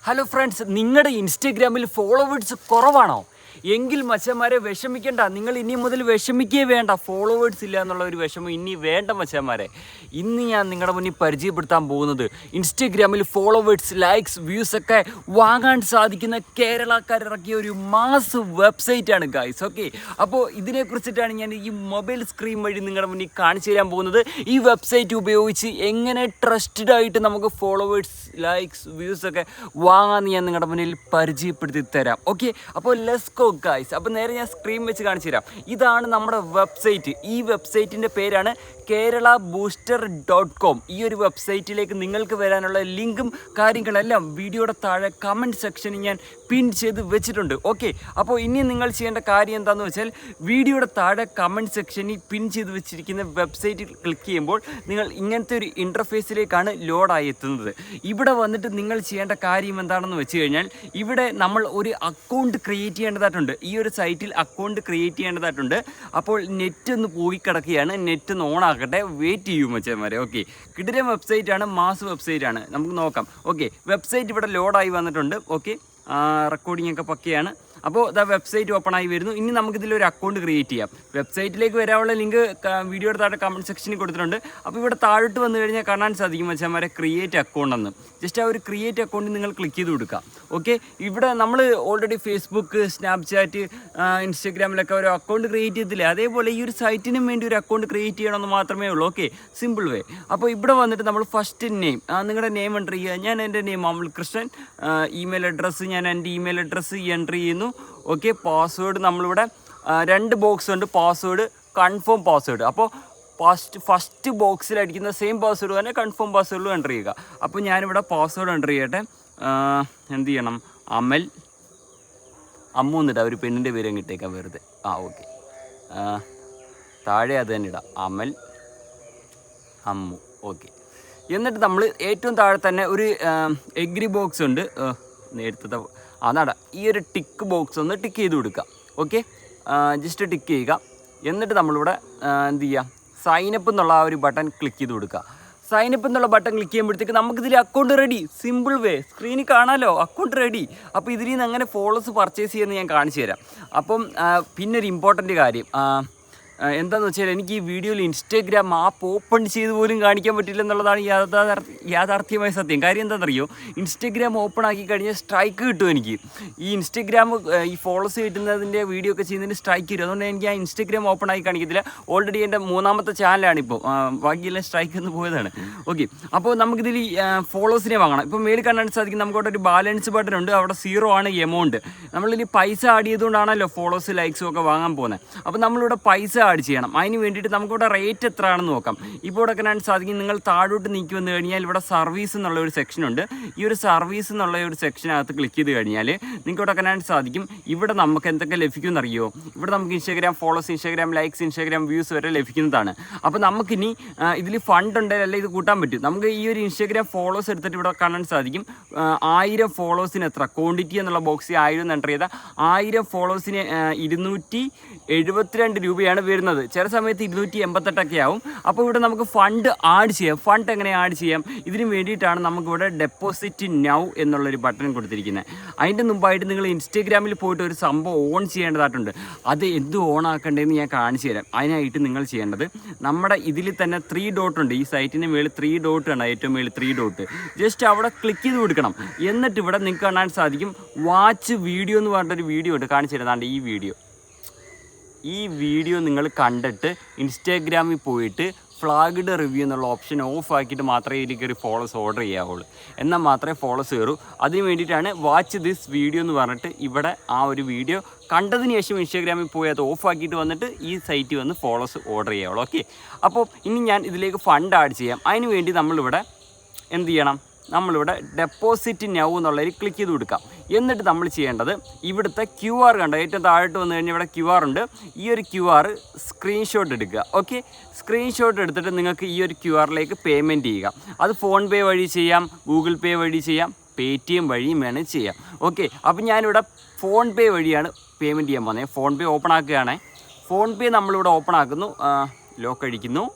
Hello friends, നിങ്ങളുടെ ഇൻസ്റ്റഗ്രാമിൽ followers കുറവാണോ? എങ്കിൽ മച്ചന്മാരെ വിഷമിക്കേണ്ട. നിങ്ങൾ ഇനി മുതൽ വിഷമിക്കേ വേണ്ട. ഫോളോവേഴ്സ് ഇല്ല എന്നുള്ള ഒരു വിഷമം ഇനി വേണ്ട മച്ചന്മാരെ. ഇന്ന് ഞാൻ നിങ്ങളുടെ മുന്നിൽ പരിചയപ്പെടുത്താൻ പോകുന്നത് ഇൻസ്റ്റഗ്രാമിൽ ഫോളോവേഴ്സ്, ലൈക്സ്, വ്യൂസ് ഒക്കെ വാങ്ങാൻ സാധിക്കുന്ന കേരളക്കാരിറക്കിയ ഒരു മാസ് വെബ്സൈറ്റാണ് ഗൈസ്. ഓക്കെ, അപ്പോൾ ഇതിനെക്കുറിച്ചിട്ടാണ് ഞാൻ ഈ മൊബൈൽ സ്ക്രീൻ വഴി നിങ്ങളുടെ മുന്നിൽ കാണിച്ചു തരാൻ പോകുന്നത്. ഈ വെബ്സൈറ്റ് ഉപയോഗിച്ച് എങ്ങനെ ട്രസ്റ്റഡ് ആയിട്ട് നമുക്ക് ഫോളോവേഴ്സ്, ലൈക്സ്, വ്യൂസ് ഒക്കെ വാങ്ങാമെന്ന് ഞാൻ നിങ്ങളുടെ മുന്നിൽ പരിചയപ്പെടുത്തി തരാം. ഓക്കെ, അപ്പോൾ ലെറ്റ്സ് ഗോ ഗൈസ്. അപ്പോൾ നേരെ ഞാൻ സ്ക്രീൻ വെച്ച് കാണിച്ചു തരാം. ഇതാണ് നമ്മുടെ വെബ്സൈറ്റ്. ഈ വെബ്സൈറ്റിൻ്റെ പേരാണ് keralaBooster.com. ഈ ഒരു വെബ്സൈറ്റിലേക്ക് നിങ്ങൾക്ക് വരാനുള്ള ലിങ്കും കാര്യങ്ങളെല്ലാം വീഡിയോയുടെ താഴെ കമൻറ്റ് സെക്ഷനിൽ ഞാൻ പിൻ ചെയ്ത് വെച്ചിട്ടുണ്ട്. ഓക്കെ, അപ്പോൾ ഇനി നിങ്ങൾ ചെയ്യേണ്ട കാര്യം എന്താണെന്ന് വെച്ചാൽ വീഡിയോയുടെ താഴെ കമൻറ്റ് സെക്ഷനിൽ പിൻ ചെയ്ത് വെച്ചിരിക്കുന്ന വെബ്സൈറ്റിൽ ക്ലിക്ക് ചെയ്യുമ്പോൾ നിങ്ങൾ ഇങ്ങനത്തെ ഒരു ഇൻ്റർഫേസിലേക്കാണ് ലോഡായി എത്തുന്നത്. ഇവിടെ വന്നിട്ട് നിങ്ങൾ ചെയ്യേണ്ട കാര്യം എന്താണെന്ന് വെച്ച് കഴിഞ്ഞാൽ ഇവിടെ നമ്മൾ ഒരു അക്കൗണ്ട് ക്രിയേറ്റ് ചെയ്യേണ്ടതായിട്ടുണ്ട്. ഈ ഒരു സൈറ്റിൽ അക്കൗണ്ട് ക്രിയേറ്റ് ചെയ്യേണ്ടതായിട്ടുണ്ട്. അപ്പോൾ നെറ്റ് ഒന്ന് പോയി കിടക്കുകയാണ്. നെറ്റ് ഒന്ന് ഓൺ ആക്കട്ടെ, വെയിറ്റ് ചെയ്യും മച്ചന്മാരെ. ഓക്കെ, കിടിലൻ വെബ്സൈറ്റാണ്, മാസ് വെബ്സൈറ്റാണ്. നമുക്ക് നോക്കാം. ഓക്കെ, വെബ്സൈറ്റ് ഇവിടെ ലോഡായി വന്നിട്ടുണ്ട്. ഓക്കെ, റെക്കോർഡിംഗ് ഒക്കെ പക്കയാണ്. അപ്പോൾ വെബ്സൈറ്റ് ഓപ്പൺ ആയി വരുന്നു. ഇനി നമുക്കിതിലൊരു അക്കൗണ്ട് ക്രിയേറ്റ് ചെയ്യാം. വെബ്സൈറ്റിലേക്ക് വരാനുള്ള ലിങ്ക് വീഡിയോയുടെ താഴെ കമൻറ്റ് സെക്ഷനിൽ കൊടുത്തിട്ടുണ്ട്. അപ്പോൾ ഇവിടെ താഴോട്ട് വന്നു കഴിഞ്ഞാൽ കാണാൻ സാധിക്കും മച്ചന്മാരെ ക്രിയേറ്റ് അക്കൗണ്ട് എന്ന്. ജസ്റ്റ് ആ ഒരു ക്രിയേറ്റ് അക്കൗണ്ട് നിങ്ങൾ ക്ലിക്ക് ചെയ്ത് കൊടുക്കുക. ഓക്കെ, ഇവിടെ നമ്മൾ ഓൾറെഡി ഫേസ്ബുക്ക്, സ്നാപ്ചാറ്റ്, ഇൻസ്റ്റഗ്രാമിലൊക്കെ ഒരു അക്കൗണ്ട് ക്രിയേറ്റ് ചെയ്തില്ലേ, അതേപോലെ ഈ ഒരു സൈറ്റിനും വേണ്ടി ഒരു അക്കൗണ്ട് ക്രിയേറ്റ് ചെയ്യണമെന്ന് മാത്രമേ ഉള്ളൂ. Okay, simple way. അപ്പോൾ ഇവിടെ വന്നിട്ട് നമ്മൾ ഫസ്റ്റ് നെയിം, നിങ്ങളുടെ നെയിം എൻ്റർ ചെയ്യുക. ഞാൻ എൻ്റെ നെയിം അമൽ കൃഷ്ണൻ. ഇമെയിൽ അഡ്രസ്സ്, ഞാൻ എൻ്റെ ഇമെയിൽ അഡ്രസ്സ് എൻ്റർ ചെയ്യുന്നു. ഓക്കെ, പാസ്വേഡ് നമ്മളിവിടെ 2 ബോക്സ് ഉണ്ട്, പാസ്വേഡ്, കൺഫേം പാസ്വേഡ്. അപ്പോൾ ഫസ്റ്റ് ബോക്സിൽ അടിക്കുന്ന സെയിം പാസ്വേഡ് തന്നെ കൺഫേം പാസ്വേഡിലും എൻ്റർ ചെയ്യുക. അപ്പോൾ ഞാനിവിടെ പാസ്വേഡ് എൻ്റർ ചെയ്യട്ടെ. എന്ത് ചെയ്യണം? അമൽ, അമ്മു എന്നിട്ട് ഒരു പെണ്ണിൻ്റെ പേര് കിട്ടേക്കാം വെറുതെ. ഓക്കെ, താഴെ അത് തന്നെ ഇടാം, അമൽ, അമ്മു. ഓക്കെ, എന്നിട്ട് നമ്മൾ ഏറ്റവും താഴെ തന്നെ ഒരു എഗ്രി ബോക്സ് ഉണ്ട്. നേരത്തെ അതാടാ, ഈ ഒരു ടിക്ക് ബോക്സ് ഒന്ന് ടിക്ക് ചെയ്ത് കൊടുക്കുക. ഓക്കെ, ജസ്റ്റ് ടിക്ക് ചെയ്യുക. എന്നിട്ട് നമ്മളിവിടെ എന്ത് ചെയ്യുക? സൈനപ്പ് എന്നുള്ള ആ ഒരു ബട്ടൺ ക്ലിക്ക് ചെയ്ത് കൊടുക്കുക. സൈനപ്പ് എന്നുള്ള ബട്ടൺ ക്ലിക്ക് ചെയ്യുമ്പോഴത്തേക്ക് നമുക്കിതിൽ അക്കൗണ്ട് റെഡി. സിമ്പിൾ വേ, സ്ക്രീനിൽ കാണാമല്ലോ, അക്കൗണ്ട് റെഡി. അപ്പോൾ ഇതിൽ നിന്ന് എങ്ങനെ ഫോളോസ് പർച്ചേസ് ചെയ്യുമെന്ന് ഞാൻ കാണിച്ചു തരാം. അപ്പം പിന്നെ ഒരു ഇമ്പോർട്ടൻ്റ് കാര്യം എന്താണെന്ന് വെച്ചാൽ എനിക്ക് ഈ വീഡിയോയിൽ ഇൻസ്റ്റഗ്രാം ആപ്പ് ഓപ്പൺ ചെയ്ത് പോലും കാണിക്കാൻ പറ്റില്ല എന്നുള്ളതാണ് യാഥാർത്ഥ്യമായ സത്യം. കാര്യം എന്താണെന്നറിയോ? ഇൻസ്റ്റഗ്രാം ഓപ്പൺ ആക്കി കഴിഞ്ഞാൽ സ്ട്രൈക്ക് കിട്ടും എനിക്ക്. ഈ ഇൻസ്റ്റഗ്രാം ഈ ഫോളോസ് കിട്ടുന്നതിൻ്റെ വീഡിയോ ഒക്കെ ചെയ്യുന്നതിന് സ്ട്രൈക്ക് കിട്ടും. അതുകൊണ്ട് എനിക്ക് ആ ഇൻസ്റ്റഗ്രാം ഓപ്പൺ ആക്കി കാണിക്കത്തില്ല. ഓൾറെഡി എൻ്റെ 3ാമത്തെ ചാനലാണ് ഇപ്പോൾ, ബാക്കിയെല്ലാം സ്ട്രൈക്ക് എന്ന് പോയതാണ്. ഓക്കെ, അപ്പോൾ നമുക്കിതിൽ ഫോളോസിനെ വാങ്ങണം. ഇപ്പോൾ മേളിൽ കാണാൻ സാധിക്കും നമുക്കവിടെ ഒരു ബാലൻസ് ബട്ടൺ ഉണ്ട്. അവിടെ 0 ആണ് എമൗണ്ട്. നമ്മളിൽ പൈസ ആഡ് ചെയ്തുകൊണ്ടാണല്ലോ ഫോളോസ്, ലൈക്സും ഒക്കെ വാങ്ങാൻ പോകുന്നത്. അപ്പോൾ നമ്മളിവിടെ പൈസ ആഡ് ചെയ്യണം. അതിന് വേണ്ടിയിട്ട് നമുക്കിവിടെ റേറ്റ് എത്ര ആണെന്ന് നോക്കാം. ഇപ്പോൾ ഇവിടെ കാണാൻ സാധിക്കും, നിങ്ങൾ താഴോട്ട് നീക്കി വന്നു കഴിഞ്ഞാൽ ഇവിടെ സർവീസ് എന്നുള്ള ഒരു സെക്ഷനുണ്ട്. ഈ ഒരു സർവീസ് എന്നുള്ള ഒരു സെക്ഷനകത്ത് ക്ലിക്ക് ചെയ്ത് കഴിഞ്ഞാൽ നിങ്ങൾക്ക് ഇവിടെ കാണാൻ സാധിക്കും ഇവിടെ നമുക്ക് എന്തൊക്കെ ലഭിക്കും എന്നറിയോ? ഇവിടെ നമുക്ക് Instagram follows, Instagram likes, Instagram views വരെ ലഭിക്കുന്നതാണ്. അപ്പോൾ നമുക്കിനി ഇതിൽ ഫണ്ട് ഉണ്ടെങ്കിലല്ലേ ഇത് കൂട്ടാൻ പറ്റും. നമുക്ക് ഈ ഒരു ഇൻസ്റ്റാഗ്രാം ഫോളോസ് എടുത്തിട്ട് ഇവിടെ കാണാൻ സാധിക്കും 1000 ഫോളോസിന് എത്ര, ക്വാണ്ടിറ്റി എന്നുള്ള ബോക്സിൽ 1000 എൻ്റർ ചെയ്താൽ 1000 ഫോളോസിന് 272 രൂപയാണ് വരുന്നത്. ചില സമയത്ത് 288 ആവും. അപ്പോൾ ഇവിടെ നമുക്ക് ഫണ്ട് ആഡ് ചെയ്യാം. ഫണ്ട് എങ്ങനെ ആഡ് ചെയ്യാം? ഇതിന് വേണ്ടിയിട്ടാണ് നമുക്കിവിടെ ഡെപ്പോസിറ്റ് നൗ എന്നുള്ളൊരു ബട്ടൺ കൊടുത്തിരിക്കുന്നത്. അതിൻ്റെ മുമ്പായിട്ട് നിങ്ങൾ ഇൻസ്റ്റഗ്രാമിൽ പോയിട്ട് ഒരു സംഭവം ഓൺ ചെയ്യേണ്ടതായിട്ടുണ്ട്. അത് എന്ത് ഓൺ ആക്കേണ്ടതെന്ന് ഞാൻ കാണിച്ചു തരാം. അതിനായിട്ട് നിങ്ങൾ ചെയ്യേണ്ടത്, നമ്മുടെ ഇതിൽ തന്നെ 3 ഡോട്ട് ഉണ്ട്. ഈ സൈറ്റിന് മേളിൽ 3 ഡോട്ട് ആണ്, ഏറ്റവും മേളിൽ 3 ഡോട്ട്. ജസ്റ്റ് അവിടെ ക്ലിക്ക് ചെയ്ത് കൊടുക്കണം. എന്നിട്ട് ഇവിടെ നിങ്ങൾക്ക് കാണാൻ സാധിക്കും വാച്ച് വീഡിയോ എന്ന് പറഞ്ഞിട്ടൊരു വീഡിയോ ഉണ്ട്. കാണിച്ചു തരാം. ഈ വീഡിയോ നിങ്ങൾ കണ്ടിട്ട് ഇൻസ്റ്റാഗ്രാമിൽ പോയിട്ട് ഫ്ലാഗ്ഡ് റിവ്യൂ എന്നുള്ള ഓപ്ഷൻ ഓഫ് ആക്കിയിട്ട് മാത്രമേ ഇതിൽ കയറി ഫോളോസ് ഓർഡർ ചെയ്യാവുള്ളൂ. എന്നാൽ മാത്രമേ ഫോളോസ് കയറൂ. അതിന് വേണ്ടിയിട്ടാണ് വാച്ച് ദിസ് വീഡിയോ എന്ന് പറഞ്ഞിട്ട് ഇവിടെ ആ ഒരു വീഡിയോ കണ്ടതിന് ശേഷം ഇൻസ്റ്റാഗ്രാമിൽ പോയി അത് ഓഫ് ആക്കിയിട്ട് വന്നിട്ട് ഈ സൈറ്റിൽ വന്ന് ഫോളോസ് ഓർഡർ ചെയ്യാവുള്ളൂ. ഓക്കെ, അപ്പോൾ ഇനി ഞാൻ ഇതിലേക്ക് ഫണ്ട് ആഡ് ചെയ്യാം. അതിന് വേണ്ടി നമ്മളിവിടെ എന്ത് ചെയ്യണം? നമ്മളിവിടെ ഡെപ്പോസിറ്റ് നൗ എന്നുള്ളതിൽ ക്ലിക്ക് ചെയ്ത് കൊടുക്കാം. എന്നിട്ട് നമ്മൾ ചെയ്യേണ്ടത് ഇവിടുത്തെ QR കണ്ടോ, ഏറ്റവും താഴോട്ട് വന്നു കഴിഞ്ഞാൽ ഇവിടെ QR ഉണ്ട്. ഈ ഒരു QR സ്ക്രീൻഷോട്ട് എടുക്കുക. ഓക്കെ, സ്ക്രീൻഷോട്ട് എടുത്തിട്ട് നിങ്ങൾക്ക് ഈ ഒരു QRലേക്ക് പേയ്മെൻറ്റ് ചെയ്യുക. അത് ഫോൺ പേ വഴി ചെയ്യാം, ഗൂഗിൾ പേ വഴി ചെയ്യാം, പേടിഎം വഴിയും വേണം ചെയ്യാം. ഓക്കെ, അപ്പോൾ ഞാനിവിടെ ഫോൺ പേ വഴിയാണ് പേയ്മെൻറ്റ് ചെയ്യാൻ പോകുന്നത്. ഫോൺ പേ ഓപ്പൺ ആക്കുകയാണ്. ഫോൺ പേ നമ്മളിവിടെ ഓപ്പൺ ആക്കുന്നു, ലോക്ക് അടിക്കുന്നു,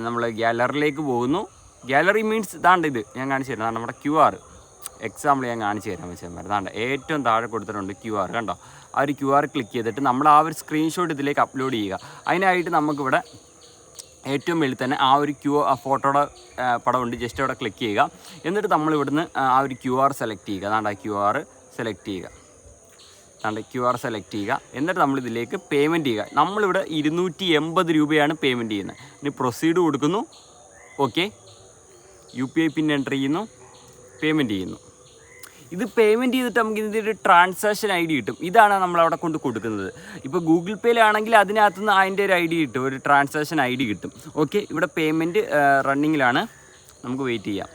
നമ്മൾ ഗാലറിയിലേക്ക് പോകുന്നു. ഗാലറി മീൻസ് ഇതാണ്ട്, ഇത് ഞാൻ കാണിച്ചു തരാം. നമ്മുടെ QR എക്സാമ്പിൾ ഞാൻ കാണിച്ചു തരാൻ വെച്ചാൽ അതാണ്ട് ഏറ്റവും താഴെ കൊടുത്തിട്ടുണ്ട് QR കണ്ടോ. ആ ഒരു QR ക്ലിക്ക് ചെയ്തിട്ട് നമ്മൾ ആ ഒരു സ്ക്രീൻഷോട്ട് ഇതിലേക്ക് അപ്ലോഡ് ചെയ്യുക. അതിനായിട്ട് നമുക്കിവിടെ ഏറ്റവും മേളിൽ തന്നെ ആ ഒരു ഫോട്ടോയുടെ പടമുണ്ട്. ജസ്റ്റ് അവിടെ ക്ലിക്ക് ചെയ്യുക. എന്നിട്ട് നമ്മൾ ഇവിടുന്ന് ആ ഒരു QR സെലക്ട് ചെയ്യുക. അതാണ്ട് ആ QR സെലക്ട് ചെയ്യുക. QR സെലക്ട് ചെയ്യുക. എന്നിട്ട് നമ്മളിതിലേക്ക് പേയ്മെൻറ്റ് ചെയ്യുക. നമ്മളിവിടെ 280 രൂപയാണ് പേയ്മെൻറ്റ് ചെയ്യുന്നത്. ഇനി പ്രൊസീഡ് കൊടുക്കുന്നു. ഓക്കെ, UPI പിൻ എൻ്റർ ചെയ്യുന്നു, പേയ്മെൻറ്റ് ചെയ്യുന്നു. ഇത് പേയ്മെൻറ്റ് ചെയ്തിട്ട് നമുക്ക് ഇതിൻ്റെ ഒരു ട്രാൻസാക്ഷൻ ID കിട്ടും. ഇതാണ് നമ്മളവിടെ കൊണ്ട് കൊടുക്കുന്നത്. ഇപ്പോൾ ഗൂഗിൾ പേയിലാണെങ്കിൽ അതിനകത്തുനിന്ന് അതിൻ്റെ ഒരു ID കിട്ടും, ഒരു ട്രാൻസാക്ഷൻ ID കിട്ടും. ഓക്കെ, ഇവിടെ പേയ്മെൻറ്റ് റണ്ണിങ്ങിലാണ്. നമുക്ക് വെയിറ്റ് ചെയ്യാം.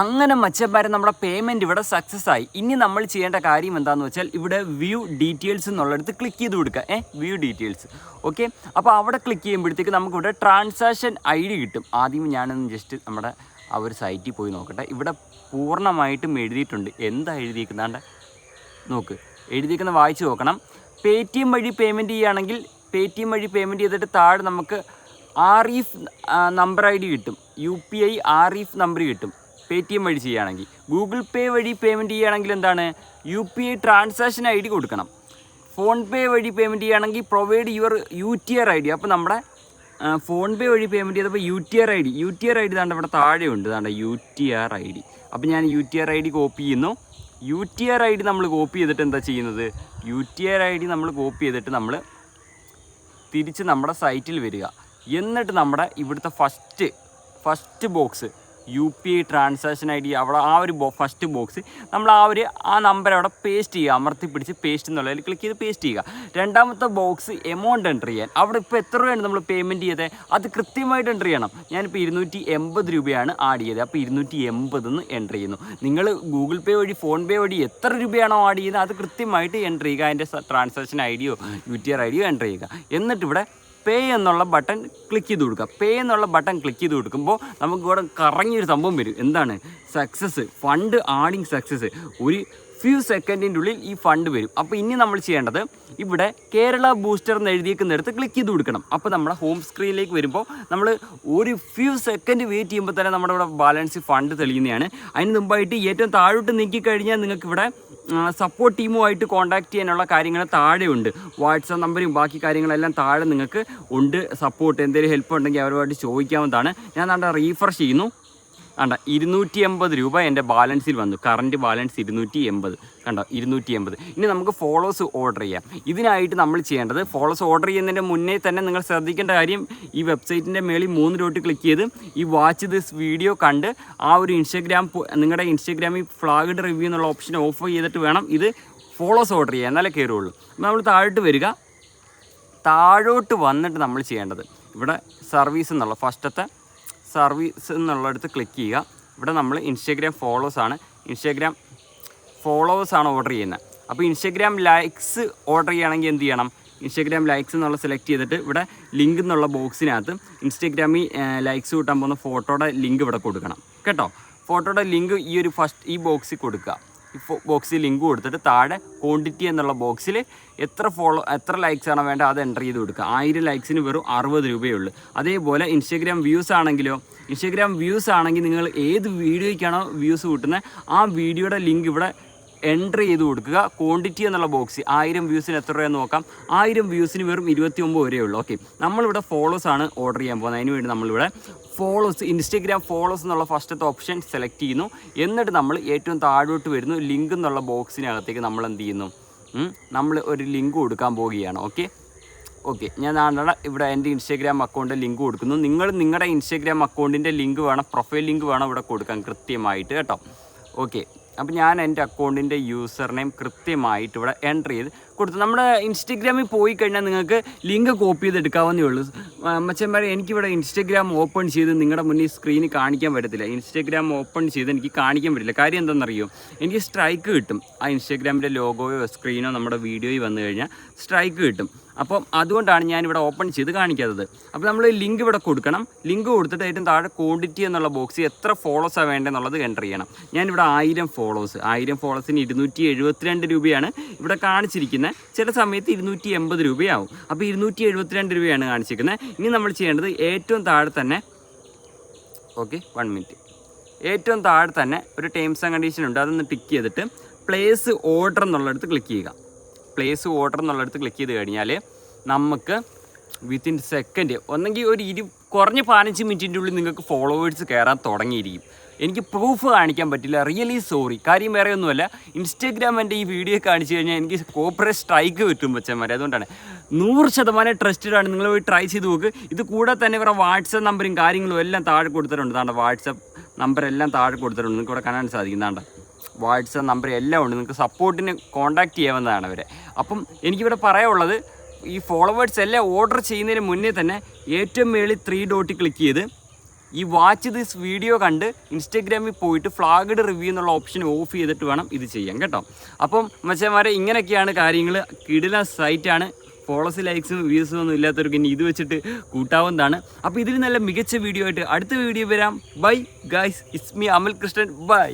അങ്ങനെ മച്ചന്മാരെ നമ്മുടെ പേയ്മെൻറ്റ് ഇവിടെ സക്സസ് ആയി. ഇനി നമ്മൾ ചെയ്യേണ്ട കാര്യം എന്താണെന്ന് വെച്ചാൽ ഇവിടെ വ്യൂ ഡീറ്റെയിൽസ് എന്നുള്ളിടത്ത് ക്ലിക്ക് ചെയ്ത് കൊടുക്കുക. View details. ഓക്കെ, അപ്പോൾ അവിടെ ക്ലിക്ക് ചെയ്യുമ്പോഴത്തേക്ക് നമുക്കിവിടെ ട്രാൻസാക്ഷൻ ID കിട്ടും. ആദ്യം ഞാനൊന്ന് ജസ്റ്റ് നമ്മുടെ ആ ഒരു സൈറ്റിൽ പോയി നോക്കട്ടെ. ഇവിടെ പൂർണ്ണമായിട്ടും എഴുതിയിട്ടുണ്ട്. എന്താ എഴുതിയിരിക്കുന്നതാണ്ട് നോക്ക്, എഴുതിയിരിക്കുന്ന വായിച്ച് നോക്കണം. പേടിഎം വഴി പേയ്മെൻറ്റ് ചെയ്യുകയാണെങ്കിൽ പേടിഎം വഴി പേയ്മെൻറ്റ് ചെയ്തിട്ട് താഴെ നമുക്ക് ആറിഫ് നമ്പർ ID കിട്ടും. UPI ആറിഫ് നമ്പർ കിട്ടും പേടിഎം വഴി ചെയ്യുകയാണെങ്കിൽ. ഗൂഗിൾ പേ വഴി പേയ്മെൻറ്റ് ചെയ്യുകയാണെങ്കിൽ എന്താണ്, UPI ട്രാൻസാക്ഷൻ ID കൊടുക്കണം. ഫോൺ പേ വഴി പേയ്മെൻറ്റ് ചെയ്യുകയാണെങ്കിൽ പ്രൊവൈഡ് യുവർ UTR ID. അപ്പോൾ നമ്മുടെ ഫോൺ പേ വഴി പേയ്മെൻറ്റ് ചെയ്തപ്പോൾ UTR ID താണ്ട് ഇവിടെ താഴെയുണ്ട്. താണ്ട UTR ID. അപ്പോൾ ഞാൻ UTR ID കോപ്പി ചെയ്യുന്നു. UTR ID നമ്മൾ കോപ്പി ചെയ്തിട്ട് എന്താ ചെയ്യുന്നത്, UTR ID നമ്മൾ കോപ്പി ചെയ്തിട്ട് നമ്മൾ തിരിച്ച് നമ്മുടെ സൈറ്റിൽ വരിക. എന്നിട്ട് നമ്മുടെ ഇവിടുത്തെ first box UPI transaction ID അവിടെ ആ ഒരു ഫസ്റ്റ് ബോക്സ് നമ്മൾ ആ നമ്പർ അവിടെ പേസ്റ്റ് ചെയ്യുക. അമർത്തി പിടിച്ച് പേസ്റ്റ് എന്നുള്ളതിൽ ക്ലിക്ക് ചെയ്ത് പേസ്റ്റ് ചെയ്യുക. രണ്ടാമത്തെ ബോക്സ് എമൗണ്ട് എൻ്റർ ചെയ്യാൻ. അവിടെ ഇപ്പോൾ എത്ര രൂപയാണ് നമ്മൾ പേയ്മെൻറ്റ് ചെയ്തത് അത് കൃത്യമായിട്ട് എൻ്റർ ചെയ്യണം. ഞാനിപ്പോൾ 280 രൂപയാണ് ആഡ് ചെയ്തത്. അപ്പോൾ 280 എന്ന് എൻ്റർ ചെയ്യുന്നു. നിങ്ങൾ ഗൂഗിൾ പേ വഴി ഫോൺ പേ വഴി എത്ര രൂപയാണോ ആഡ് ചെയ്യുന്നത് അത് കൃത്യമായിട്ട് എൻ്റർ ചെയ്യുക. അതിൻ്റെ ട്രാൻസാക്ഷൻ ID യോ UTR ID യോ എൻ്റർ ചെയ്യുക. എന്നിട്ട് ഇവിടെ പേ എന്നുള്ള ബട്ടൺ ക്ലിക്ക് ചെയ്ത് കൊടുക്കുക. പേ എന്നുള്ള ബട്ടൺ ക്ലിക്ക് ചെയ്ത് കൊടുക്കുമ്പോൾ നമുക്ക് ഇവിടെ കറങ്ങിയൊരു സംഭവം വരും. എന്താണ്, സക്സസ്, ഫണ്ട് ആഡിങ് സക്സസ്. ഒരു ഫ്യൂ സെക്കൻഡിൻ്റെ ഉള്ളിൽ ഈ ഫണ്ട് വരും. അപ്പോൾ ഇനി നമ്മൾ ചെയ്യേണ്ടത് ഇവിടെ കേരള ബൂസ്റ്റർ എന്ന് എഴുതിയേക്കുന്നിടത്ത് ക്ലിക്ക് ചെയ്ത് കൊടുക്കണം. അപ്പോൾ നമ്മുടെ ഹോം സ്ക്രീനിലേക്ക് വരുമ്പോൾ നമ്മൾ ഒരു ഫ്യൂ സെക്കൻഡ് വെയിറ്റ് ചെയ്യുമ്പോൾ തന്നെ നമ്മുടെ ഇവിടെ ബാലൻസ് ഫണ്ട് തെളിയുന്നതാണ്. അതിന് മുമ്പായിട്ട് ഏറ്റവും താഴോട്ട് നീക്കിക്കഴിഞ്ഞാൽ നിങ്ങൾക്ക് ഇവിടെ സപ്പോർട്ട് ടീമുമായിട്ട് കോൺടാക്ട് ചെയ്യാനുള്ള കാര്യങ്ങൾ താഴെയുണ്ട്. വാട്സാപ്പ് നമ്പറും ബാക്കി കാര്യങ്ങളെല്ലാം താഴെ നിങ്ങൾക്ക് ഉണ്ട്. സപ്പോർട്ട് എന്തെങ്കിലും ഹെൽപ്പ് ഉണ്ടെങ്കിൽ അവരുമായിട്ട് ചോദിക്കാവുന്നതാണ്. ഞാൻ അവിടെ റീഫ്രഷ് ചെയ്യുന്നു. കണ്ട 280 രൂപ എൻ്റെ ബാലൻസിൽ വന്നു. Current balance 280. കണ്ടോ 280. ഇനി നമുക്ക് ഫോളോസ് ഓർഡർ ചെയ്യാം. ഇതിനായിട്ട് നമ്മൾ ചെയ്യേണ്ടത്, ഫോളോസ് ഓർഡർ ചെയ്യുന്നതിൻ്റെ മുന്നേ തന്നെ നിങ്ങൾ ശ്രദ്ധിക്കേണ്ട കാര്യം, ഈ വെബ്സൈറ്റിൻ്റെ മേളിൽ 3 ഡോട്ട് ക്ലിക്ക് ചെയ്ത് ഈ വാച്ച് ദിസ് വീഡിയോ കണ്ട് ആ ഒരു നിങ്ങളുടെ ഇൻസ്റ്റാഗ്രാമിൽ ഫ്ലാഗ്ഡ് റിവ്യൂ എന്നുള്ള ഓപ്ഷൻ ഓഫ് ചെയ്തിട്ട് വേണം ഇത് ഫോളോസ് ഓർഡർ ചെയ്യാൻ, എന്നാലേ കയറുള്ളൂ. നമ്മൾ താഴോട്ട് വരിക. താഴോട്ട് വന്നിട്ട് നമ്മൾ ചെയ്യേണ്ടത് ഇവിടെ സർവീസ് എന്നുള്ള ഫസ്റ്റത്തെ സർവീസ് എന്നുള്ളടത്ത് ക്ലിക്ക് ചെയ്യുക. ഇവിടെ നമ്മൾ ഇൻസ്റ്റാഗ്രാം ഫോളോവേഴ്സാണ് ഓർഡർ ചെയ്യുന്നത്. അപ്പോൾ ഇൻസ്റ്റാഗ്രാം ലൈക്സ് ഓർഡർ ചെയ്യുകയാണെങ്കിൽ എന്ത് ചെയ്യണം, ഇൻസ്റ്റാഗ്രാം ലൈക്സ് എന്നുള്ള സെലക്ട് ചെയ്തിട്ട് ഇവിടെ ലിങ്ക് എന്നുള്ള ബോക്സിനകത്ത് ഇൻസ്റ്റാഗ്രാമിൽ ലൈക്സ് കിട്ടാൻ പോകുന്ന ഫോട്ടോയുടെ ലിങ്ക് ഇവിടെ കൊടുക്കണം കേട്ടോ. ഫോട്ടോയുടെ ലിങ്ക് ഈ ബോക്സിൽ കൊടുക്കുക. ഈ ബോക്സിൽ ലിങ്ക് കൊടുത്തിട്ട് താഴെ ക്വാണ്ടിറ്റി എന്നുള്ള ബോക്സിൽ എത്ര ലൈക്സ് ആണോ വേണ്ടത് അത് എൻ്റർ ചെയ്ത് കൊടുക്കുക. 1000 ലൈക്സിന് വെറും 60 രൂപയേ ഉള്ളൂ. അതേപോലെ ഇൻസ്റ്റാഗ്രാം വ്യൂസ് ആണെങ്കിൽ നിങ്ങൾ ഏത് വീഡിയോയ്ക്കാണോ വ്യൂസ് കിട്ടുന്നത് ആ വീഡിയോയുടെ ലിങ്ക് ഇവിടെ എൻ്റർ ചെയ്ത് കൊടുക്കുക. ക്വാണ്ടിറ്റി എന്നുള്ള ബോക്സ് 1000 വ്യൂസിന് എത്ര രൂപയെന്ന് നോക്കാം. 1000 വ്യൂസിന് വെറും 29 വരെ ഉള്ളൂ. ഓക്കെ, നമ്മളിവിടെ ഫോളോസ് ആണ് ഓർഡർ ചെയ്യാൻ പോകുന്നത്. അതിന് വേണ്ടി നമ്മളിവിടെ ഇൻസ്റ്റാഗ്രാം ഫോളോസ് എന്നുള്ള ഫസ്റ്റത്തെ ഓപ്ഷൻ സെലക്ട് ചെയ്യുന്നു. എന്നിട്ട് നമ്മൾ ഏറ്റവും താഴോട്ട് വരുന്നു. ലിങ്ക് എന്നുള്ള ബോക്സിനകത്തേക്ക് നമ്മൾ എന്ത് ചെയ്യുന്നു, നമ്മൾ ഒരു ലിങ്ക് കൊടുക്കാൻ പോവുകയാണ്. ഓക്കെ ഞാൻ ഇവിടെ എൻ്റെ ഇൻസ്റ്റാഗ്രാം അക്കൗണ്ടിൻ്റെ ലിങ്ക് കൊടുക്കുന്നു. നിങ്ങൾ നിങ്ങളുടെ ഇൻസ്റ്റാഗ്രാം അക്കൗണ്ടിൻ്റെ ലിങ്ക് വേണം, പ്രൊഫൈൽ ലിങ്ക് വേണം ഇവിടെ കൊടുക്കാൻ കൃത്യമായിട്ട് കേട്ടോ. ഓക്കെ, അപ്പോൾ ഞാൻ എൻ്റെ അക്കൗണ്ടിൻ്റെ യൂസർ നെയിം കൃത്യമായിട്ട് ഇവിടെ എൻ്റർ ചെയ്ത് കൊടുത്തു. നമ്മുടെ ഇൻസ്റ്റഗ്രാമിൽ പോയി കഴിഞ്ഞാൽ നിങ്ങൾക്ക് ലിങ്ക് കോപ്പി ചെയ്ത് എടുക്കാവുന്നേ ഉള്ളൂ. മച്ചന്മാരെ, എനിക്കിവിടെ ഇൻസ്റ്റഗ്രാം ഓപ്പൺ ചെയ്ത് നിങ്ങളുടെ മുന്നിൽ സ്ക്രീനിൽ കാണിക്കാൻ പറ്റത്തില്ല. ഇൻസ്റ്റഗ്രാം ഓപ്പൺ ചെയ്ത് എനിക്ക് കാണിക്കാൻ പറ്റില്ല. കാര്യം എന്താണെന്നറിയോ, എനിക്ക് സ്ട്രൈക്ക് കിട്ടും. ആ ഇൻസ്റ്റഗ്രാമിൻ്റെ ലോഗോയോ സ്ക്രീനോ നമ്മുടെ വീഡിയോയിൽ വന്നു കഴിഞ്ഞാൽ സ്ട്രൈക്ക് കിട്ടും. അപ്പം അതുകൊണ്ടാണ് ഞാനിവിടെ ഓപ്പൺ ചെയ്ത് കാണിക്കാത്തത്. അപ്പോൾ നമ്മൾ ലിങ്ക് ഇവിടെ കൊടുക്കണം. ലിങ്ക് കൊടുത്തിട്ട് ഏറ്റവും താഴെ ക്വാണ്ടിറ്റി എന്നുള്ള ബോക്സ് എത്ര ഫോളോസാണ് വേണ്ടതെന്നുള്ളത് എൻ്റർ ചെയ്യണം. ഞാനിവിടെ 1000 ഫോളോവേഴ്സിന് 272 രൂപയാണ് ഇവിടെ കാണിച്ചിരിക്കുന്നത്. ചില സമയത്ത് 280 രൂപയാവും. അപ്പോൾ 272 രൂപയാണ് കാണിച്ചിരിക്കുന്നത്. ഇനി നമ്മൾ ചെയ്യേണ്ടത് ഏറ്റവും താഴെ തന്നെ ഓക്കെ 1 മിനിറ്റ് ഏറ്റവും താഴെ തന്നെ ഒരു ടേംസ് ആൻഡ് കണ്ടീഷൻ ഉണ്ട്. അതൊന്ന് ടിക്ക് ചെയ്തിട്ട് പ്ലേസ് ഓർഡർ എന്നുള്ളിടത്ത് ക്ലിക്ക് ചെയ്യുക. പ്ലേസ് ഓർഡർ എന്നുള്ളിടത്ത് ക്ലിക്ക് ചെയ്ത് കഴിഞ്ഞാൽ നമുക്ക് വിത്തിൻ സെക്കൻഡ് ഒന്നെങ്കിൽ ഒരു കുറഞ്ഞ 15 മിനിറ്റിൻ്റെ ഉള്ളിൽ നിങ്ങൾക്ക് ഫോളോവേഴ്സ് കയറാൻ തുടങ്ങിയിരിക്കും. എനിക്ക് പ്രൂഫ് കാണിക്കാൻ പറ്റില്ല, റിയലി സോറി. കാര്യം വേറെ ഒന്നുമല്ല, ഇൻസ്റ്റാഗ്രാം എൻ്റെ ഈ വീഡിയോ കാണിച്ചു കഴിഞ്ഞാൽ എനിക്ക് കോപ്പറേറ്റ് സ്ട്രൈക്ക് കിട്ടും മച്ചന്മാരെ. അതുകൊണ്ടാണ് 100% ട്രസ്റ്റഡ് ആണ്. നിങ്ങൾ പോയി ട്രൈ ചെയ്ത് നോക്ക്. ഇത് കൂടെ തന്നെ ഇവരുടെ വാട്സപ്പ് നമ്പറും കാര്യങ്ങളും എല്ലാം താഴെ കൊടുത്തിട്ടുണ്ട്. താണ്ട വാട്സപ്പ് നമ്പർ എല്ലാം താഴെ കൊടുത്തിട്ടുണ്ട്. നിങ്ങൾക്ക് ഇവിടെ കാണാൻ സാധിക്കുന്നതാണ്ട വാട്സപ്പ് നമ്പർ എല്ലാം ഉണ്ട്. നിങ്ങൾക്ക് സപ്പോർട്ടിന് കോൺടാക്റ്റ് ചെയ്യാവുന്നതാണ് അവരെ. അപ്പം എനിക്കിവിടെ പറയാനുള്ളത്, ഈ ഫോളോവേഴ്സ് എല്ലാം ഓർഡർ ചെയ്യുന്നതിന് മുന്നേ തന്നെ ഏറ്റവും മേളിൽ 3 ഡോട്ടിൽ ക്ലിക്ക് ചെയ്ത് ഈ വാച്ച് ദിസ് വീഡിയോ കണ്ട് ഇൻസ്റ്റാഗ്രാമിൽ പോയിട്ട് ഫ്ലാഗ്ഡ് റിവ്യൂ എന്നുള്ള ഓപ്ഷൻ ഓഫ് ചെയ്തിട്ട് വേണം ഇത് ചെയ്യാൻ കേട്ടോ. അപ്പം മച്ചന്മാരെ ഇങ്ങനെയൊക്കെയാണ് കാര്യങ്ങൾ. കിടിലൻ സൈറ്റാണ്. ഫോളോസ് ലൈക്സും വ്യൂസും ഒന്നും ഇല്ലാത്തവർക്ക് ഇനി ഇത് വെച്ചിട്ട് കൂട്ടാവുന്നതാണ്. അപ്പോൾ ഇതിൽ നല്ല മികച്ച വീഡിയോ ആയിട്ട് അടുത്ത വീഡിയോ വരാം. Bye guys, it's me Amal Krishnan. By.